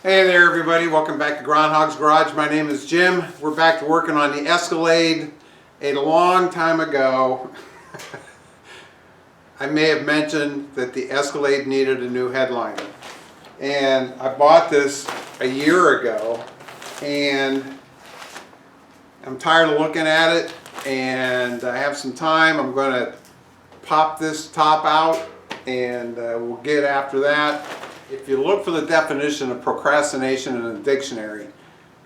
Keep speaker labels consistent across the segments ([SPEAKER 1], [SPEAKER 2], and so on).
[SPEAKER 1] Hey there everybody, welcome back to Groundhog's Garage. My name is Jim. We're back to working on the Escalade. A long time ago, I may have mentioned that the Escalade needed a new headliner. And I bought this a year ago and I'm tired of looking at it and I have some time. I'm going to pop this top out and we'll get after that. If you look for the definition of procrastination in a dictionary,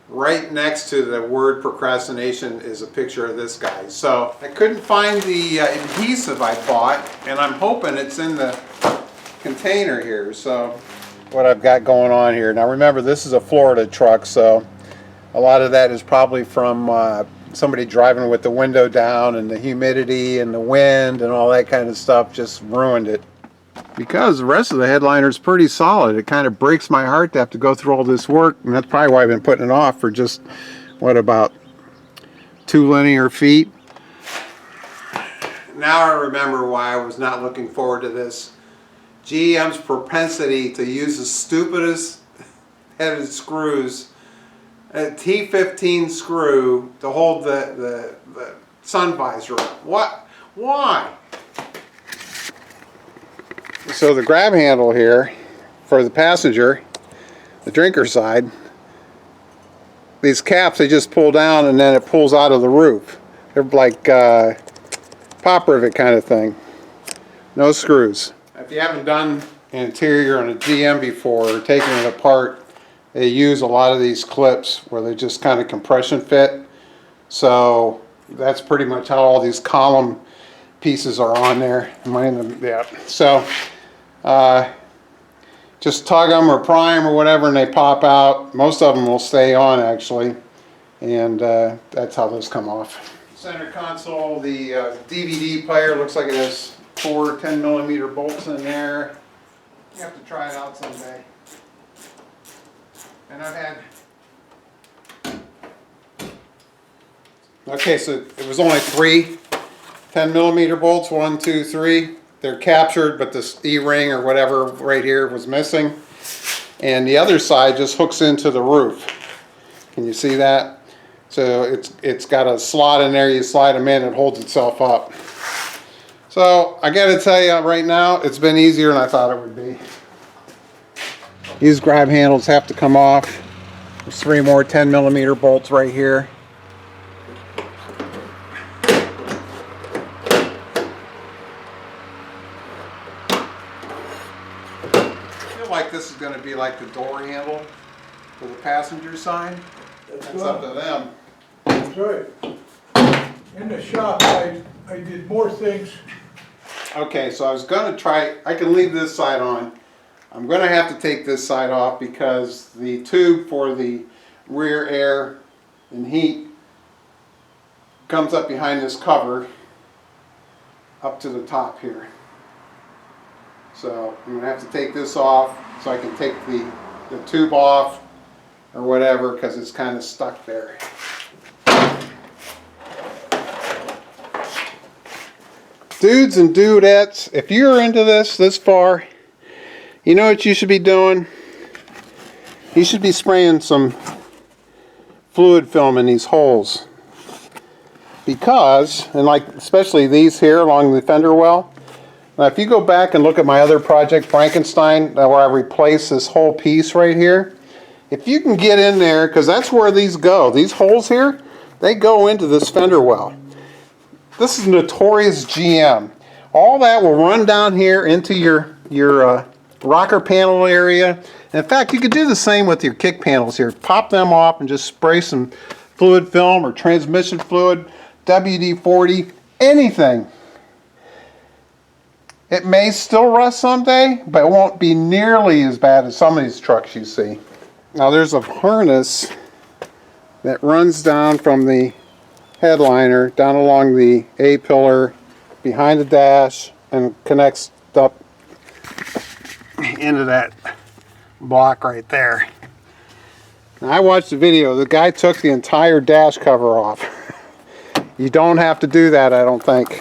[SPEAKER 1] right next to the word procrastination is a picture of this guy. So I couldn't find the adhesive I bought, and I'm hoping it's in the container here. So what I've got going on here. Now remember, this is a Florida truck, so a lot of that is probably from somebody driving with the window down, and the humidity and the wind and all that kind of stuff just ruined it. Because the rest of the headliner is pretty solid, it kind of breaks my heart to have to go through all this work, and that's probably why I've been putting it off for just, what, about 2 linear feet. Now I remember why I was not looking forward to this. GM's propensity to use the stupidest headed screws, a T15 screw to hold the sun visor up. What? Why? So the grab handle here for the passenger, the drinker side, these caps they just pull down and then it pulls out of the roof. They're like pop rivet kind of thing. No screws. If you haven't done an interior on a GM before or taken it apart, they use a lot of these clips where they just kind of compression fit. So that's pretty much how all these column pieces are on there. Yeah. So just tug them or pry them or whatever and they pop out. Most of them will stay on actually, and that's how those come off. Center console, the DVD player looks like it has 4 10mm bolts in there. You have to try it out someday. And I've had, okay, so it was only 3 10mm bolts, 1, 2, 3. They're captured, but this E-ring or whatever right here was missing. And the other side just hooks into the roof. Can you see that? So it's got a slot in there, you slide them in, it holds itself up. So I gotta tell you right now, it's been easier than I thought it would be. These grab handles have to come off. There's 3 more 10mm bolts right here. Like this is going to be like the door handle for the passenger side. That's up to them.
[SPEAKER 2] That's right. In the shop I did more things.
[SPEAKER 1] Okay, so I was going to try, I can leave this side on. I'm going to have to take this side off because the tube for the rear air and heat comes up behind this cover up to the top here. So I'm going to have to take this off so I can take the tube off or whatever because it's kind of stuck there. Dudes and dudettes, if you're into this far, you know what you should be doing? You should be spraying some fluid film in these holes. Because, and like especially these here along the fender well, now if you go back and look at my other project, Frankenstein, where I replaced this whole piece right here, if you can get in there, because that's where these go, these holes here, they go into this fender well. This is notorious GM. All that will run down here into your rocker panel area. In fact, you could do the same with your kick panels here. Pop them off and just spray some fluid film or transmission fluid, WD-40, anything. It may still rust someday, but it won't be nearly as bad as some of these trucks you see. Now there's a harness that runs down from the headliner down along the A-pillar behind the dash and connects up into that block right there. Now I watched the video. The guy took the entire dash cover off. You don't have to do that, I don't think.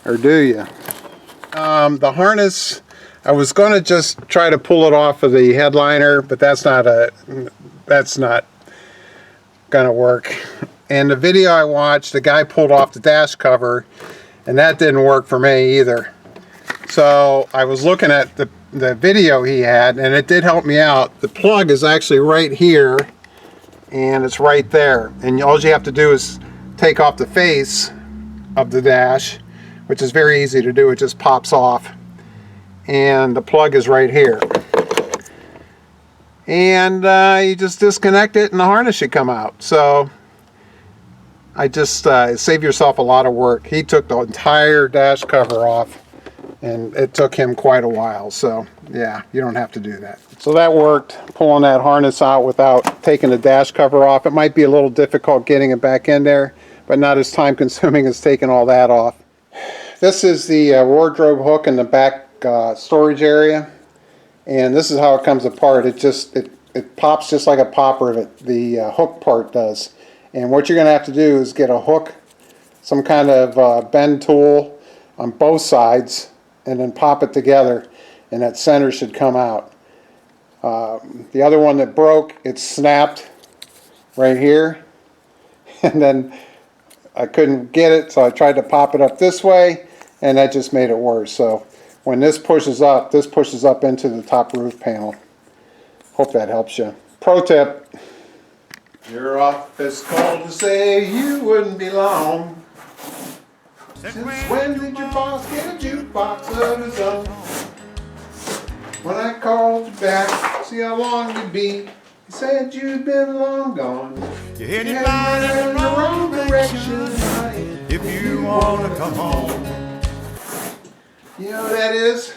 [SPEAKER 1] Or do you? The harness, I was going to just try to pull it off of the headliner, but that's not going to work. And the video I watched, the guy pulled off the dash cover, and that didn't work for me either. So I was looking at the video he had, and it did help me out. The plug is actually right here, and it's right there. And all you have to do is take off the face of the dash, which is very easy to do. It just pops off. And the plug is right here. And you just disconnect it and the harness should come out. So I just save yourself a lot of work. He took the entire dash cover off, and it took him quite a while. So yeah, you don't have to do that. So that worked, pulling that harness out without taking the dash cover off. It might be a little difficult getting it back in there, but not as time consuming as taking all that off. This is the wardrobe hook in the back storage area, and this is how it comes apart. It pops just like a pop rivet, the hook part does. And what you're going to have to do is get a hook, some kind of bend tool on both sides, and then pop it together, and that center should come out. The other one that broke, it snapped right here, and then I couldn't get it, so I tried to pop it up this way, and that just made it worse. So when this pushes up into the top roof panel. Hope that helps you. Pro tip: your office called to say you wouldn't be long. Since when did your boss get a jukebox of his own? When I called you back, see how long you'd be, he said you'd been long gone.
[SPEAKER 3] You're heading right in the wrong direction if you want to come home.
[SPEAKER 1] You know who that is?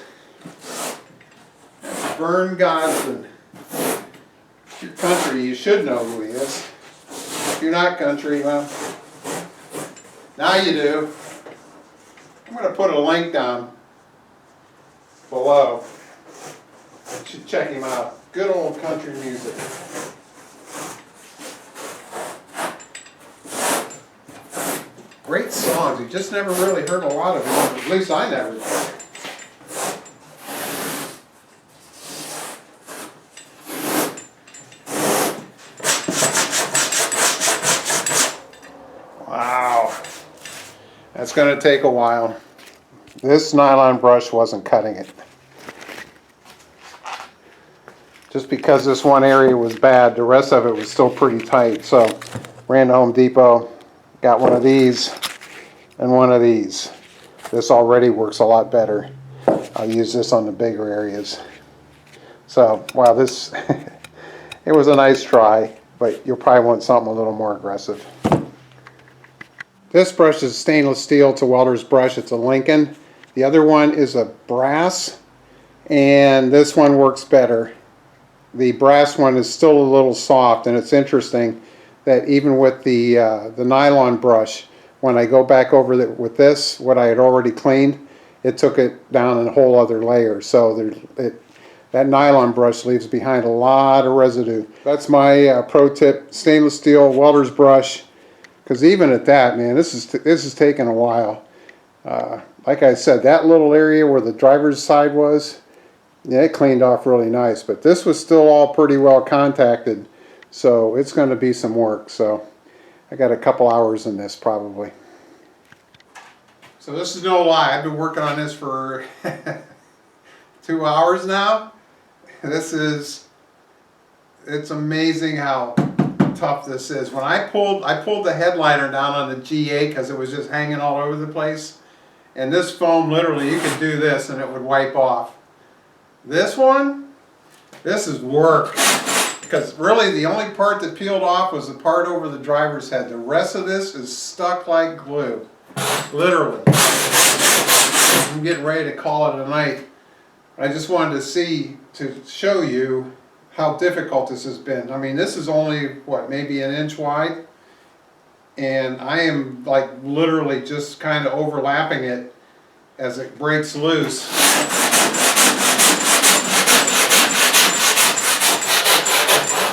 [SPEAKER 1] That's Vern Gosling. If you're country, you should know who he is. If you're not country, well, now you do. I'm going to put a link down below. You should check him out. Good old country music. Great songs. You just never really heard a lot of them. At least I never did. Wow. That's going to take a while. This nylon brush wasn't cutting it. Just because this one area was bad, the rest of it was still pretty tight. So ran to Home Depot, got one of these and one of these. This already works a lot better. I'll use this on the bigger areas. So, wow, this, it was a nice try, but you'll probably want something a little more aggressive. This brush is stainless steel. It's a welder's brush. It's a Lincoln. The other one is a brass, and this one works better. The brass one is still a little soft, and it's interesting that even with the nylon brush, when I go back over with this, what I had already cleaned, it took it down in a whole other layer. So that nylon brush leaves behind a lot of residue. That's my pro tip: stainless steel welder's brush. Because even at that, man, this is taking a while. Like I said, that little area where the driver's side was, yeah, it cleaned off really nice. But this was still all pretty well contacted, so it's going to be some work. So I got a couple hours in this probably. So this is no lie. I've been working on this for 2 hours now. It's amazing how tough this is. When I pulled the headliner down on the GA because it was just hanging all over the place, and this foam, literally, you could do this and it would wipe off. This one, this is work, because really the only part that peeled off was the part over the driver's head. The rest of this is stuck like glue, literally. I'm getting ready to call it a night. I just wanted to show you how difficult this has been. I mean, this is only, what, maybe an inch wide? And I am like literally just kind of overlapping it as it breaks loose.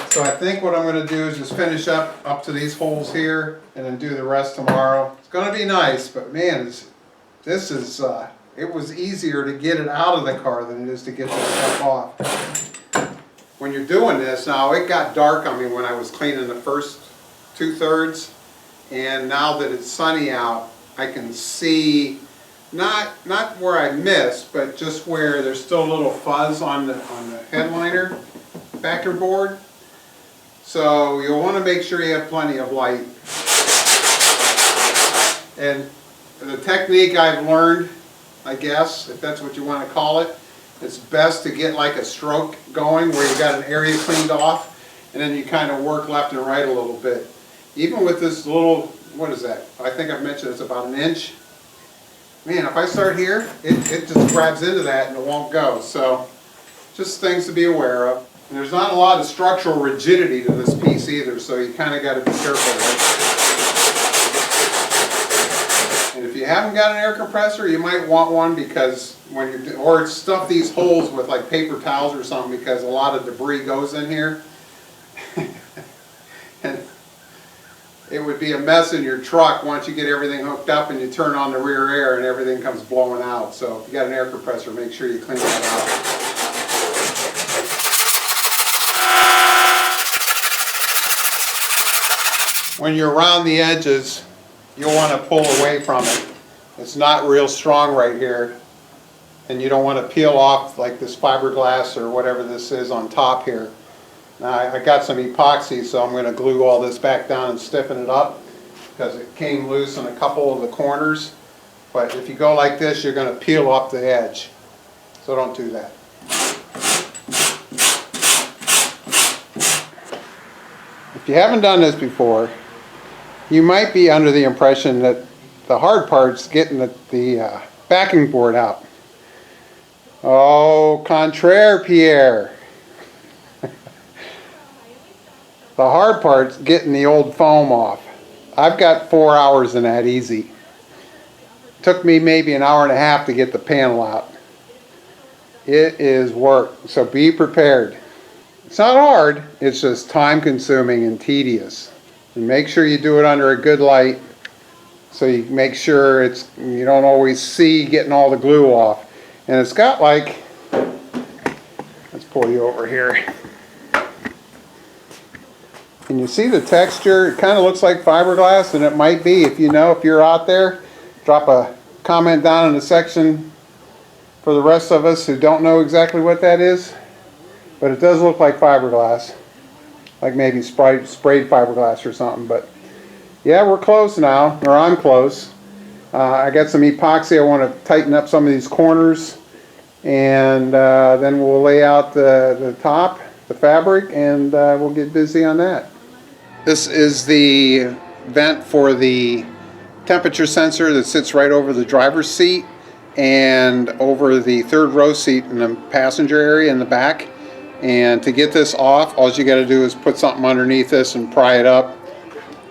[SPEAKER 1] So I think what I'm going to do is just finish up to these holes here and then do the rest tomorrow. It's going to be nice, but man, this is it was easier to get it out of the car than it is to get this stuff off. When you're doing this, now it got dark on me when I was cleaning the first 2/3, and now that it's sunny out, I can see not where I missed, but just where there's still a little fuzz on the headliner backer board. So you'll want to make sure you have plenty of light. And the technique I've learned, I guess, if that's what you want to call it, it's best to get like a stroke going where you got an area cleaned off, and then you kind of work left and right a little bit. Even with this little, what is that? I think I've mentioned it's about 1 inch. Man, if I start here, it just grabs into that and it won't go. So just things to be aware of. And there's not a lot of structural rigidity to this piece either, so you kind of got to be careful with it. And if you haven't got an air compressor, you might want one, because when you're, or stuff these holes with like paper towels or something, because a lot of debris goes in here. And it would be a mess in your truck once you get everything hooked up and you turn on the rear air and everything comes blowing out. So if you got an air compressor, make sure you clean that out. When you're around the edges, you'll want to pull away from it. It's not real strong right here, and you don't want to peel off like this fiberglass or whatever this is on top here. Now I got some epoxy, so I'm going to glue all this back down and stiffen it up, because it came loose in a couple of the corners. But if you go like this, you're going to peel off the edge, so don't do that. If you haven't done this before, you might be under the impression that the hard part's getting the backing board out. Oh, contraire, Pierre. The hard part's getting the old foam off. I've got 4 hours in that easy. Took me maybe an hour and a half to get the panel out. It is work, so be prepared. It's not hard, it's just time consuming and tedious. And make sure you do it under a good light, so you make sure you don't always see getting all the glue off. And it's got like, let's pull you over here. Can you see the texture? It kind of looks like fiberglass, and it might be. If you know, if you're out there, drop a comment down in the section for the rest of us who don't know exactly what that is. But it does look like fiberglass, like maybe sprayed fiberglass or something. But yeah, we're close now, or I'm close. I got some epoxy. I want to tighten up some of these corners, and then we'll lay out the top, the fabric, and we'll get busy on that. This is the vent for the temperature sensor that sits right over the driver's seat and over the third row seat in the passenger area in the back. And to get this off, all you got to do is put something underneath this and pry it up.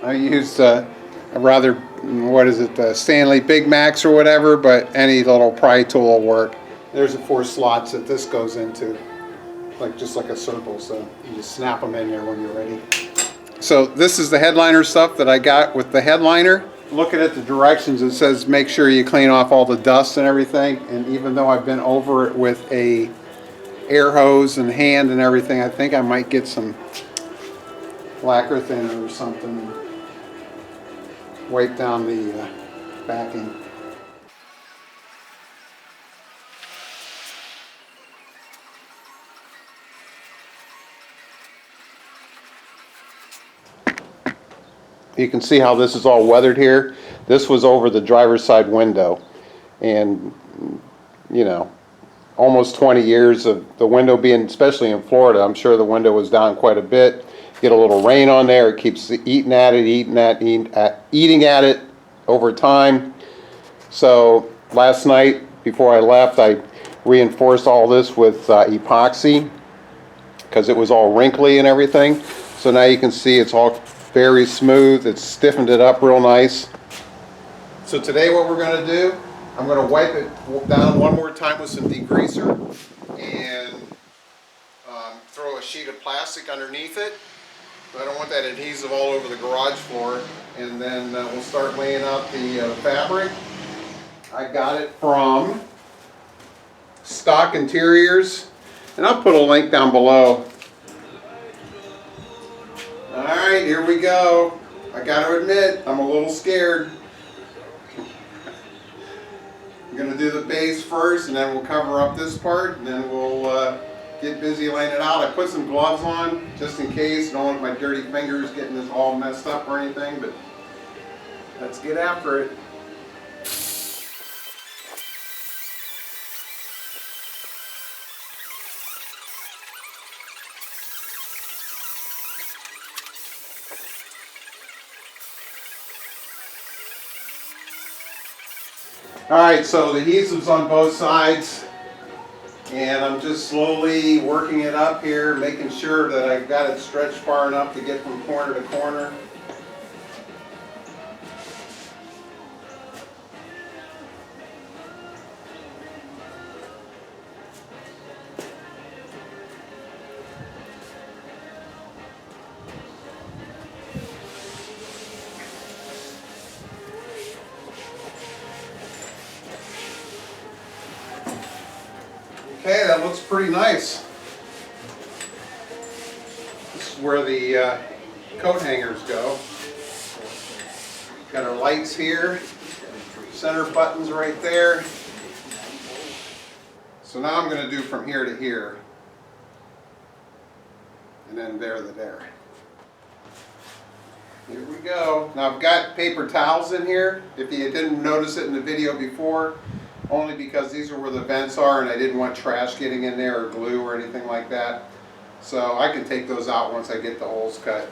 [SPEAKER 1] I used a rather, what is it, Stanley Big Macs or whatever, but any little pry tool will work. There's the 4 slots that this goes into, just like a circle, so you just snap them in there when you're ready. So this is the headliner stuff that I got with the headliner. Looking at the directions, it says make sure you clean off all the dust and everything, and even though I've been over it with a air hose and hand and everything, I think I might get some lacquer thinner or something and wipe down the backing. You can see how this is all weathered here. This was over the driver's side window, and you know, almost 20 years of the window being, especially in Florida, I'm sure the window was down quite a bit. Get a little rain on there, it keeps eating at it over time. So last night before I left, I reinforced all this with epoxy, because it was all wrinkly and everything. So now you can see it's all very smooth. It's stiffened it up real nice. So today what we're going to do, I'm going to wipe it down one more time with some degreaser and throw a sheet of plastic underneath it. I don't want that adhesive all over the garage floor. And then we'll start laying out the fabric. I got it from stock interiors, and I'll put a link down below. Alright, here we go. I gotta admit, I'm a little scared. I'm gonna do the base first, and then we'll cover up this part, and then we'll get busy laying it out. I put some gloves on just in case. Don't want my dirty fingers getting this all messed up or anything, but let's get after it. Alright, so the adhesive's on both sides, and I'm just slowly working it up here, making sure that I've got it stretched far enough to get from corner to corner. Okay, that looks pretty nice. This is where the coat hangers go. Got our lights here, center buttons right there. So now I'm going to do from here to here, and then there to there. Here we go. Now I've got paper towels in here, if you didn't notice it in the video before. Only because these are where the vents are, and I didn't want trash getting in there or glue or anything like that. So I can take those out once I get the holes cut.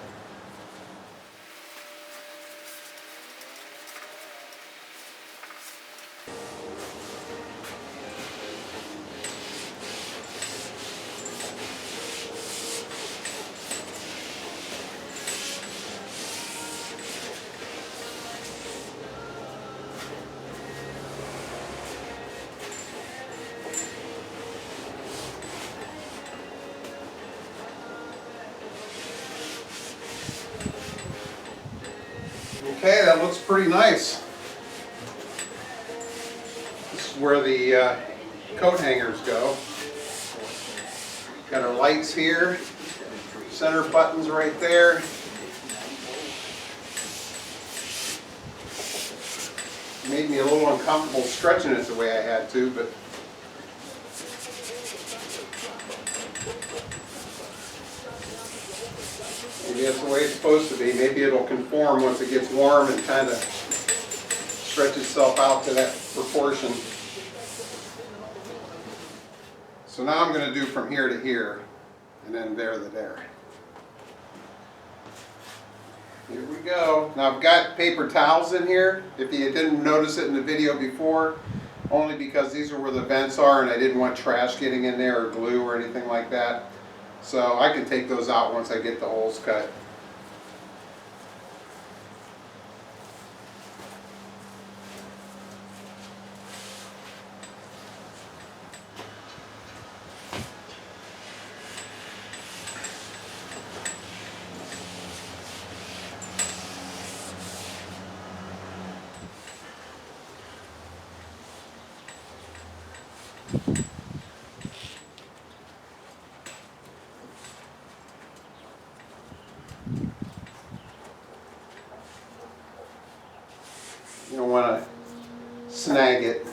[SPEAKER 1] Okay, that looks pretty nice. This is where the coat hangers go. Got our lights here, center buttons right there. Made me a little uncomfortable stretching it the way I had to, but maybe that's the way it's supposed to be. Maybe it'll conform once it gets warm and kind of stretch itself out to that proportion. So now I'm going to do from here to here, and then there to there. Here we go. Now I've got paper towels in here, if you didn't notice it in the video before. Only because these are where the vents are, and I didn't want trash getting in there or glue or anything like that. So I can take those out once I get the holes cut. You don't want to snag it.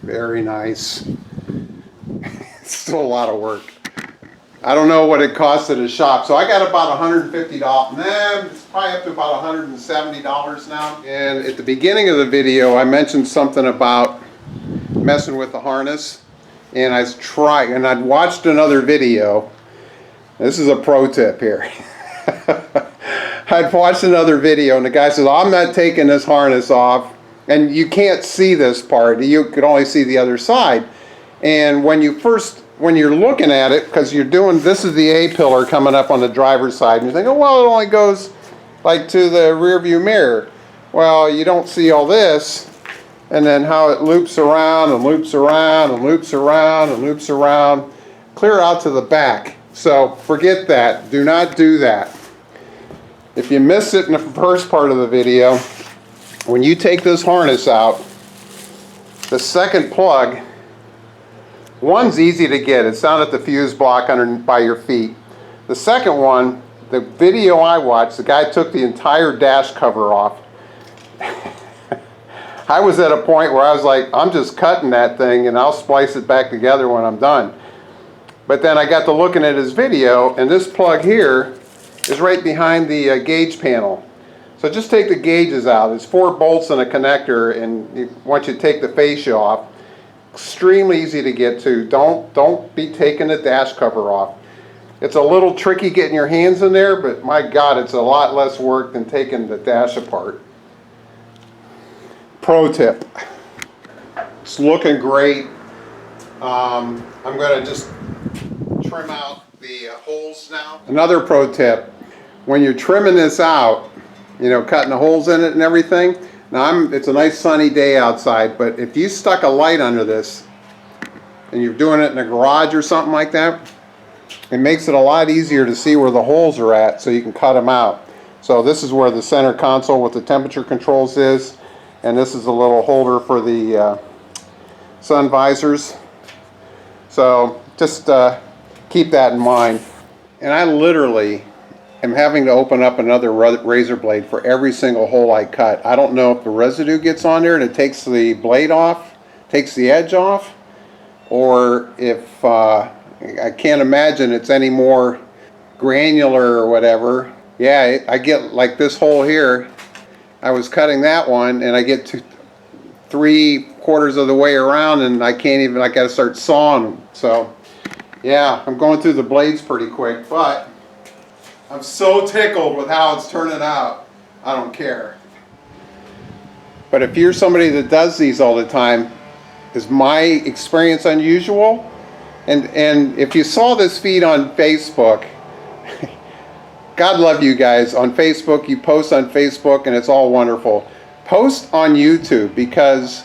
[SPEAKER 1] Very nice. It's still a lot of work. I don't know what it costs at a shop, so I got about $150. Nah, it's probably up to about $170 now. And at the beginning of the video, I mentioned something about messing with the harness, and I'd watched another video. This is a pro tip here. I'd watched another video, and the guy says, "I'm not taking this harness off," and you can't see this part. You could only see the other side. And when you're looking at it, because this is the A pillar coming up on the driver's side, and you think, oh, well, it only goes like to the rear view mirror. Well, you don't see all this, and then how it loops around and loops around and loops around and loops around, clear out to the back. So forget that. Do not do that. If you missed it in the first part of the video, when you take this harness out, the second plug, one's easy to get. It's down at the fuse block under by your feet. The second one, the video I watched, the guy took the entire dash cover off. I was at a point where I was like, I'm just cutting that thing and I'll splice it back together when I'm done. But then I got to looking at his video, and this plug here is right behind the gauge panel. So just take the gauges out. There's 4 bolts and a connector, and once you take the fascia off, extremely easy to get to. Don't be taking the dash cover off. It's a little tricky getting your hands in there, but my God, it's a lot less work than taking the dash apart. Pro tip. It's looking great. I'm going to just trim out the holes now. Another pro tip, when you're trimming this out, you know, cutting the holes in it and everything. Now it's a nice sunny day outside, but if you stuck a light under this and you're doing it in a garage or something like that, it makes it a lot easier to see where the holes are at so you can cut them out. So this is where the center console with the temperature controls is, and this is a little holder for the sun visors. So just keep that in mind. And I literally am having to open up another razor blade for every single hole I cut. I don't know if the residue gets on there and it takes the blade off, takes the edge off, or if I can't imagine it's any more granular or whatever. Yeah, I get like this hole here. I was cutting that one and I get to 3/4 of the way around and I can't even, I gotta start sawing them. So yeah, I'm going through the blades pretty quick, but I'm so tickled with how it's turning out. I don't care. But if you're somebody that does these all the time, is my experience unusual? And if you saw this feed on Facebook, God love you guys. On Facebook, you post on Facebook and it's all wonderful. Post on YouTube, because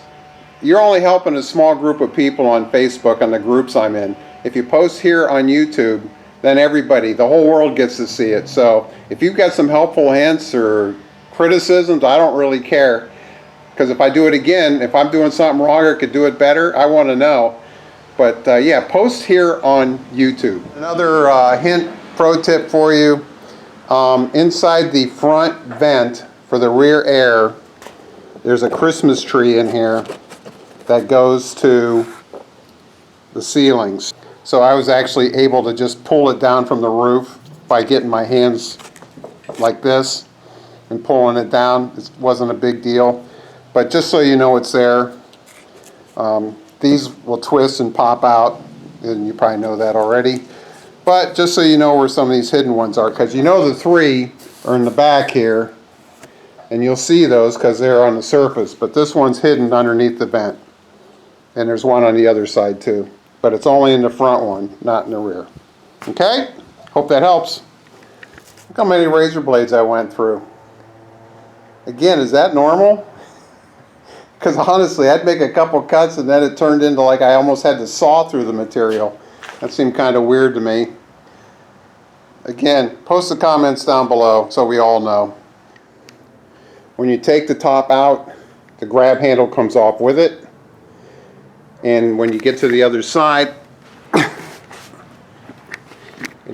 [SPEAKER 1] you're only helping a small group of people on Facebook, on the groups I'm in. If you post here on YouTube, then everybody, the whole world gets to see it. So if you've got some helpful hints or criticisms, I don't really care. Because if I do it again, if I'm doing something wrong or could do it better, I want to know. But yeah, post here on YouTube. Another hint, pro tip for you. Inside the front vent for the rear air, there's a Christmas tree in here that goes to the ceilings. So I was actually able to just pull it down from the roof by getting my hands like this and pulling it down. It wasn't a big deal. But just so you know it's there, these will twist and pop out, and you probably know that already. But just so you know where some of these hidden ones are, because you know the 3 are in the back here, and you'll see those because they're on the surface. But this one's hidden underneath the vent, and there's one on the other side too. But it's only in the front one, not in the rear. Okay? Hope that helps. Look how many razor blades I went through. Again, is that normal? Because honestly, I'd make a couple cuts and then it turned into like I almost had to saw through the material. That seemed kind of weird to me. Again, post the comments down below so we all know. When you take the top out, the grab handle comes off with it. And when you get to the other side, it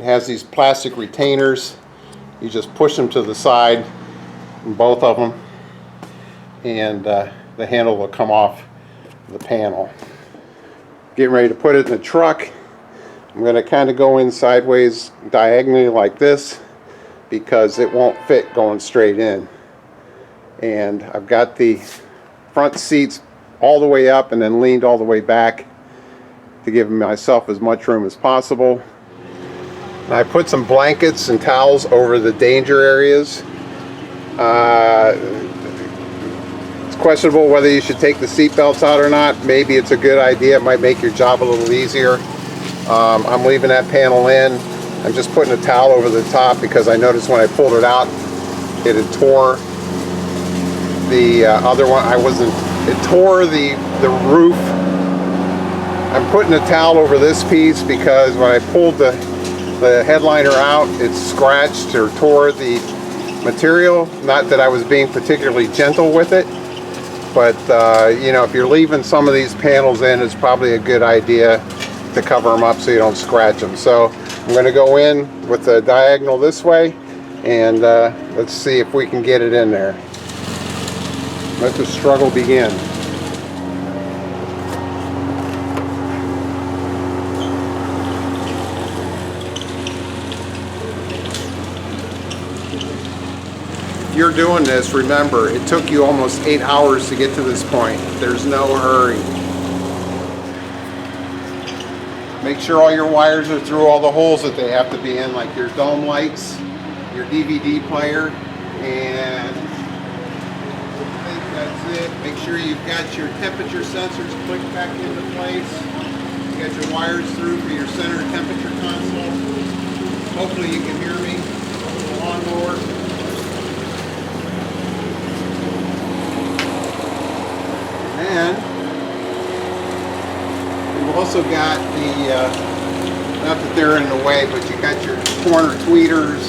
[SPEAKER 1] has these plastic retainers. You just push them to the side, both of them, and the handle will come off the panel. Getting ready to put it in the truck. I'm going to kind of go in sideways diagonally like this because it won't fit going straight in. And I've got the front seats all the way up and then leaned all the way back to give myself as much room as possible. And I put some blankets and towels over the danger areas. It's questionable whether you should take the seat belts out or not. Maybe it's a good idea. It might make your job a little easier. I'm leaving that panel in. I'm just putting a towel over the top because I noticed when I pulled it out, it had tore the other one. I wasn't it tore the roof. I'm putting a towel over this piece because when I pulled the headliner out, it scratched or tore the material. Not that I was being particularly gentle with it, but you know, if you're leaving some of these panels in, it's probably a good idea to cover them up so you don't scratch them. So I'm going to go in with the diagonal this way, and let's see if we can get it in there. Let the struggle begin. If you're doing this, remember, it took you almost 8 hours to get to this point. There's no hurry. Make sure all your wires are through all the holes that they have to be in, like your dome lights, your DVD player, and I think that's it. Make sure you've got your temperature sensors clicked back into place. You got your wires through for your center temperature console. Hopefully you can hear me over the lawnmower. And we've also got the, not that they're in the way, but you got your corner tweeters,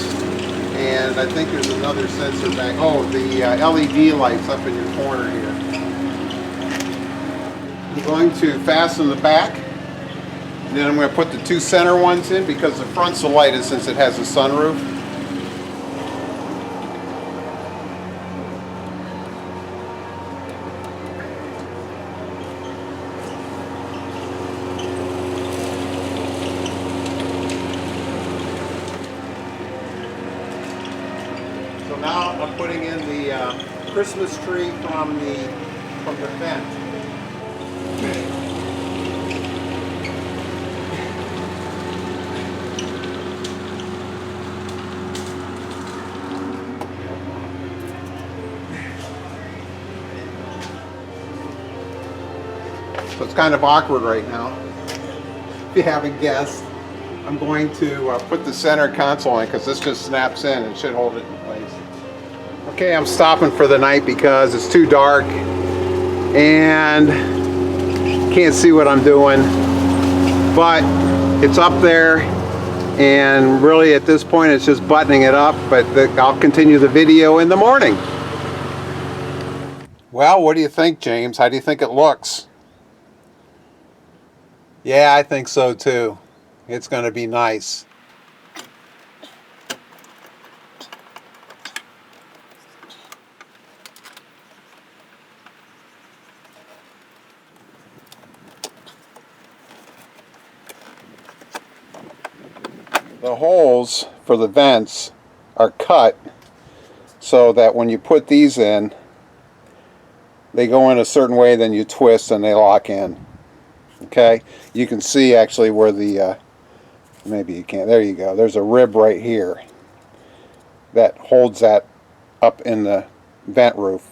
[SPEAKER 1] and I think there's another sensor back. Oh, the LED lights up in your corner here. I'm going to fasten the back, and then I'm going to put the two center ones in because the front's the lightest since it has a sunroof. So now I'm putting in the Christmas tree from the vent. So it's kind of awkward right now. If you haven't guessed, I'm going to put the center console in because this just snaps in and should hold it in place. Okay, I'm stopping for the night because it's too dark and can't see what I'm doing, but it's up there, and really at this point it's just buttoning it up, but I'll continue the video in the morning. Well, what do you think, James? How do you think it looks? Yeah, I think so too. It's going to be nice. The holes for the vents are cut so that when you put these in, they go in a certain way, then you twist and they lock in. Okay, you can see actually where the maybe you can't, there you go, there's a rib right here that holds that up in the vent roof.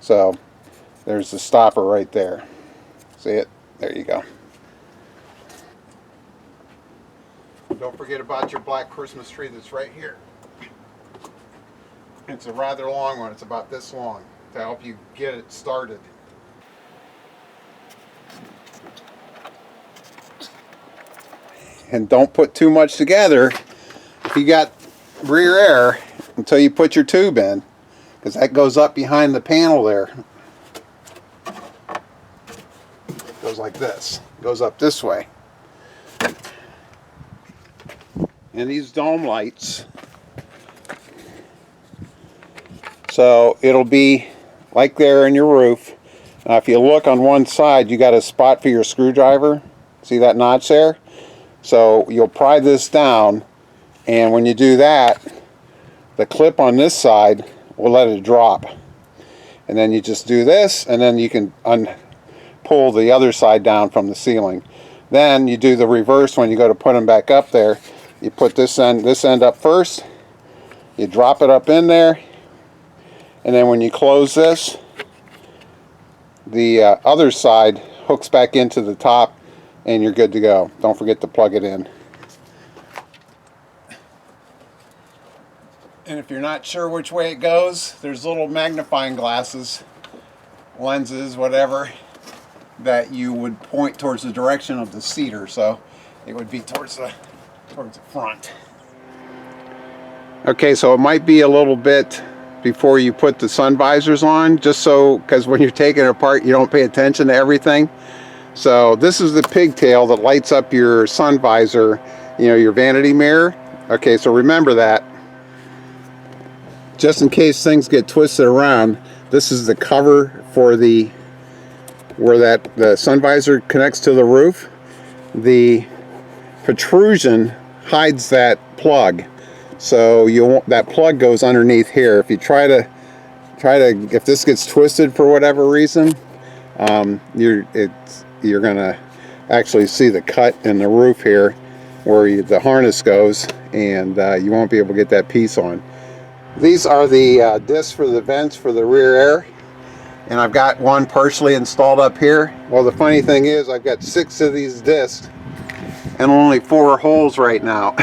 [SPEAKER 1] So there's the stopper right there. See it? There you go. Don't forget about your black Christmas tree that's right here. It's a rather long one. It's about this long to help you get it started. And don't put too much together if you got rear air until you put your tube in, because that goes up behind the panel there. It goes like this. It goes up this way. And these dome lights, so it'll be like there in your roof. Now if you look on one side, you got a spot for your screwdriver. See that notch there? So you'll pry this down, and when you do that, the clip on this side will let it drop. And then you just do this, and then you can pull the other side down from the ceiling. Then you do the reverse when you go to put them back up there. You put this end up first, you drop it up in there, and then when you close this, the other side hooks back into the top, and you're good to go. Don't forget to plug it in. And if you're not sure which way it goes, there's little magnifying glasses lenses, whatever, that you would point towards the direction of the cedar, so it would be towards the front. Okay, so it might be a little bit before you put the sun visors on, just so, because when you're taking it apart you don't pay attention to everything. So this is the pigtail that lights up your sun visor, you know, your vanity mirror. Okay, so remember that. Just in case things get twisted around, this is the cover for the where the sun visor connects to the roof. The protrusion hides that plug, so that plug goes underneath here. If you try to if this gets twisted for whatever reason, you're gonna actually see the cut in the roof here where the harness goes, and you won't be able to get that piece on. These are the discs for the vents for the rear air, and I've got one partially installed up here. Well, the funny thing is I've got 6 of these discs and only 4 holes right now.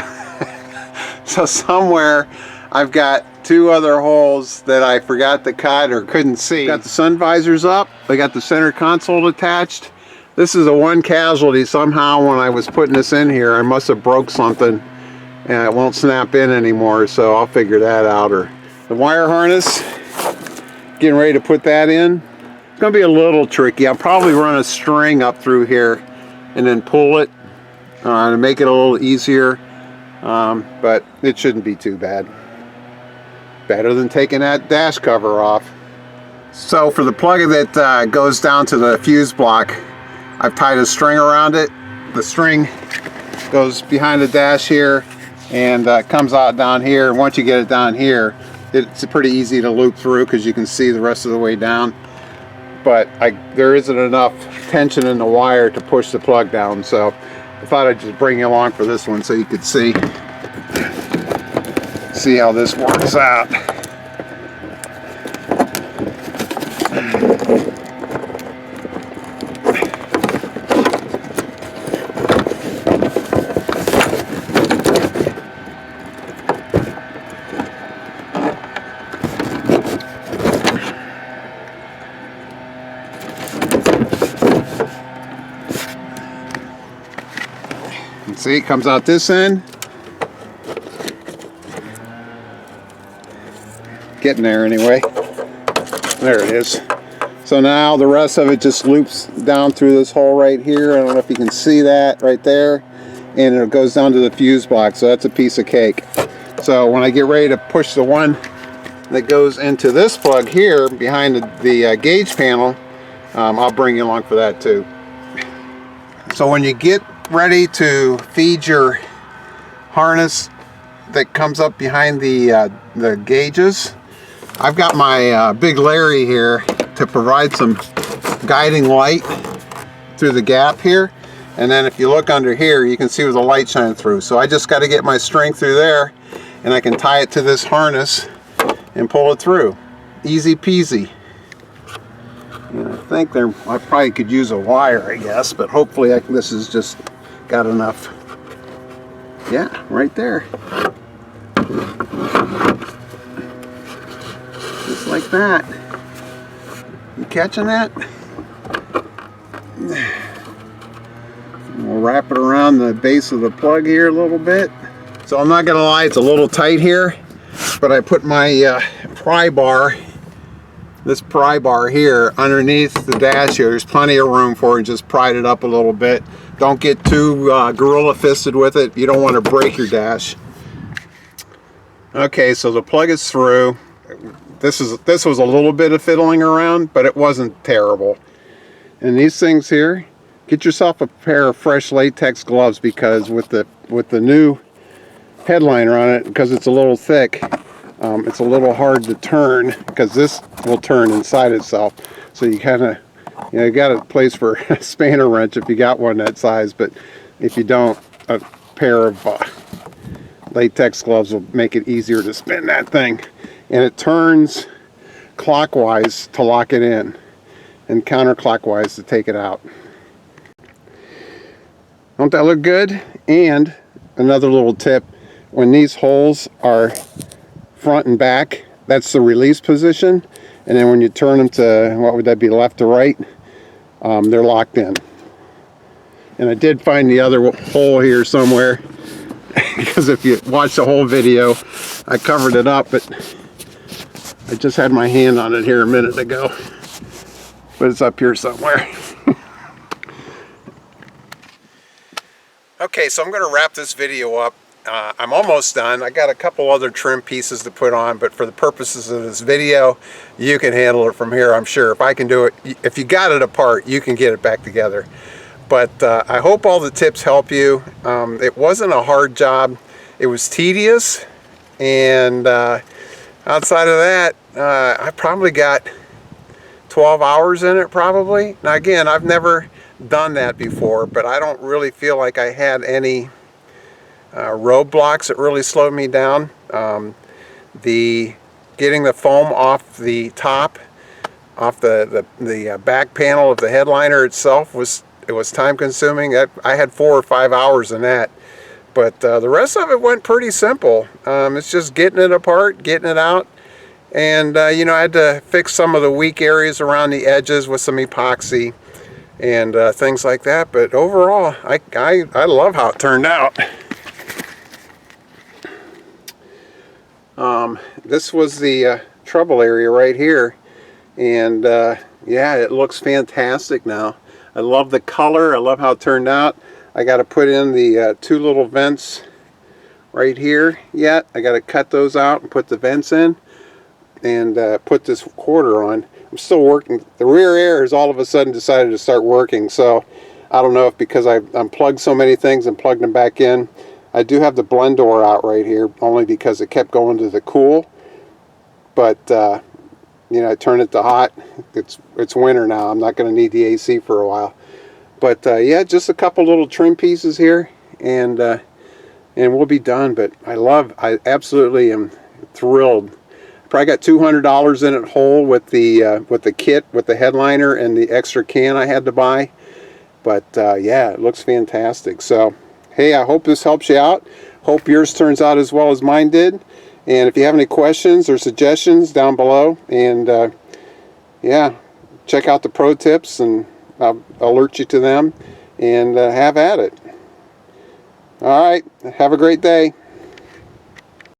[SPEAKER 1] So somewhere I've got 2 other holes that I forgot to cut or couldn't see. Got the sun visors up, I got the center console attached. This is a one casualty. Somehow when I was putting this in here I must have broke something and it won't snap in anymore, so I'll figure that out. Or the wire harness, getting ready to put that in. It's gonna be a little tricky. I'll probably run a string up through here and then pull it to make it a little easier, but it shouldn't be too bad. Better than taking that dash cover off. So for the plug that goes down to the fuse block, I've tied a string around it. The string goes behind the dash here and comes out down here. And once you get it down here, it's pretty easy to loop through because you can see the rest of the way down. But there isn't enough tension in the wire to push the plug down, so I thought I'd just bring you along for this one so you could see how this works out. See, it comes out this end. Getting there anyway. There it is. So now the rest of it just loops down through this hole right here. I don't know if you can see that right there. And it goes down to the fuse box, so that's a piece of cake. So when I get ready to push the one that goes into this plug here behind the gauge panel, I'll bring you along for that too. So when you get ready to feed your harness that comes up behind the gauges, I've got my Big Larry here to provide some guiding light through the gap here, and then if you look under here you can see where the light shines through. So I just got to get my string through there and I can tie it to this harness and pull it through. Easy peasy. And I think I probably could use a wire, I guess, but hopefully this has just got enough. Yeah, right there. Just like that. You catching that? We'll wrap it around the base of the plug here a little bit. So I'm not gonna lie, it's a little tight here, but I put my pry bar, this pry bar here underneath the dash here. There's plenty of room for it. Just pried it up a little bit. Don't get too gorilla fisted with it. You don't want to break your dash. Okay, so the plug is through. This was a little bit of fiddling around, but it wasn't terrible. And these things here, get yourself a pair of fresh latex gloves, because with the new headliner on it, because it's a little thick, it's a little hard to turn, because this will turn inside itself. So you kind of, you got a place for a spanner wrench if you got one that size, but if you don't, a pair of latex gloves will make it easier to spin that thing. And it turns clockwise to lock it in and counterclockwise to take it out. Don't that look good? And another little tip, when these holes are front and back, that's the release position, and then when you turn them to, what would that be, left to right, they're locked in. And I did find the other hole here somewhere, because if you watch the whole video, I covered it up, but I just had my hand on it here a minute ago. But it's up here somewhere. Okay, so I'm going to wrap this video up. I'm almost done. I got a couple other trim pieces to put on, but for the purposes of this video, you can handle it from here, I'm sure. If I can do it, if you got it apart, you can get it back together. But I hope all the tips help you. It wasn't a hard job. It was tedious, and outside of that, I probably got 12 hours in it probably. Now again, I've never done that before, but I don't really feel like I had any roadblocks that really slowed me down. Getting the foam off the top, off the back panel of the headliner itself was time consuming. I had 4 or 5 hours in that, but the rest of it went pretty simple. It's just getting it apart, getting it out, and you know, I had to fix some of the weak areas around the edges with some epoxy and things like that. But overall, I love how it turned out. This was the trouble area right here, and yeah, it looks fantastic now. I love the color. I love how it turned out. I got to put in the 2 little vents right here yet. I got to cut those out and put the vents in, and put this quarter on. I'm still working. The rear air has all of a sudden decided to start working, so I don't know if because I unplugged so many things and plugged them back in. I do have the blend door out right here, only because it kept going to the cool, but you know, I turned it to hot. It's winter now. I'm not going to need the AC for a while, but yeah, just a couple little trim pieces here, and we'll be done. But I absolutely am thrilled. Probably got $200 in it whole with the kit, with the headliner and the extra can I had to buy. But yeah, it looks fantastic. So hey, I hope this helps you out. Hope yours turns out as well as mine did. And if you have any questions or suggestions, down below. And yeah, check out the pro tips, and I'll alert you to them, and have at it. All right, have a great day.